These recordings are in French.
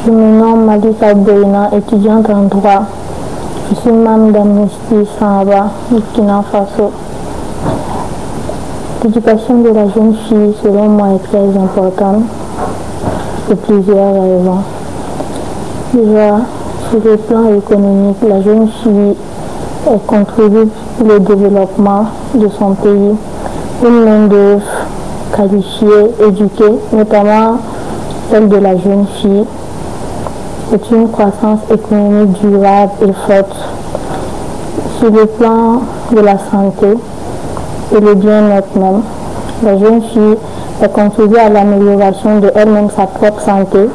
Je me nomme Malika Boina, étudiante en droit. Je suis membre d'Amnesty Sahaba, Burkina Faso. L'éducation de la jeune fille, selon moi, est très importante pour plusieurs raisons. Déjà, sur le plan économique, la jeune fille contribue au développement de son pays. Une main-d'œuvre qualifiée, éduquée, notamment celle de la jeune fille, est une croissance économique durable et forte. Sur le plan de la santé et le bien-être même, la jeune fille contribue à l'amélioration de elle-même, sa propre santé,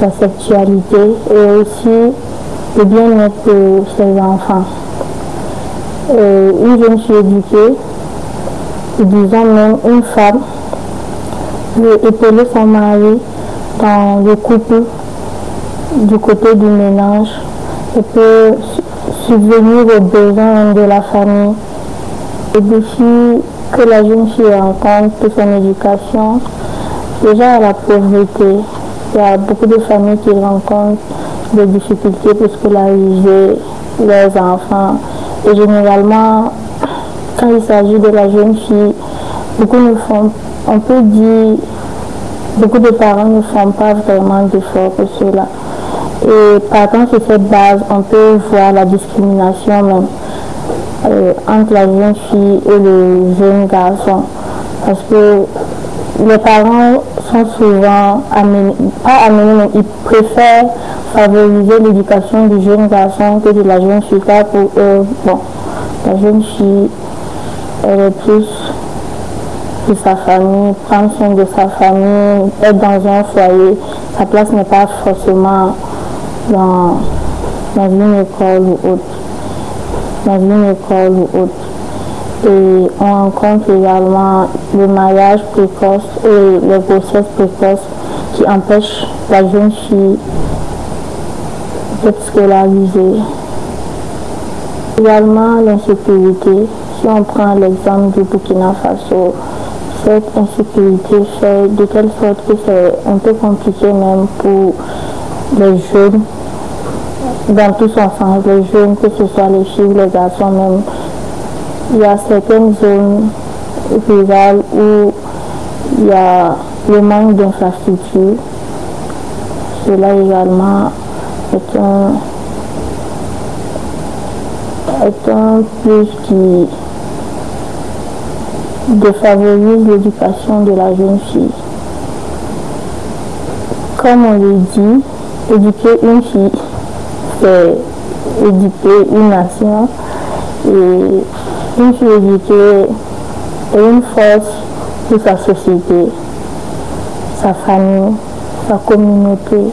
sa sexualité et aussi le bien-être de ses enfants. Une jeune fille éduquée, disons même une femme, peut épauler son mari dans le couple du côté du ménage et peut subvenir aux besoins de la famille. Les défis que la jeune fille rencontre pour son éducation, déjà la pauvreté. Il y a beaucoup de familles qui rencontrent des difficultés pour scolariser leurs enfants. Et généralement, quand il s'agit de la jeune fille, beaucoup de parents ne font pas vraiment d'efforts pour cela. Et partant sur cette base, on peut voir la discrimination même entre la jeune fille et le jeune garçon. Parce que les parents sont souvent mais ils préfèrent favoriser l'éducation du jeune garçon que de la jeune fille. Car pour eux, la jeune fille, elle est plus de sa famille, prendre soin de sa famille, être dans un foyer. Sa place n'est pas forcément dans une école ou autre. Et on rencontre également le mariage précoce et les grossesses précoces qui empêchent la jeune fille d'être scolarisée. Également l'insécurité. Si on prend l'exemple du Burkina Faso, cette insécurité fait de telle sorte que c'est un peu compliqué même pour les jeunes, dans tout son sens, les jeunes, que ce soit les filles, les garçons même. Il y a certaines zones rurales où il y a le manque d'infrastructures. Cela également est un plus qui défavorise l'éducation de la jeune fille. Comme on le dit, éduquer une fille, c'est éduquer une nation. Et une fille éduquée est une force pour sa société, sa famille, sa communauté.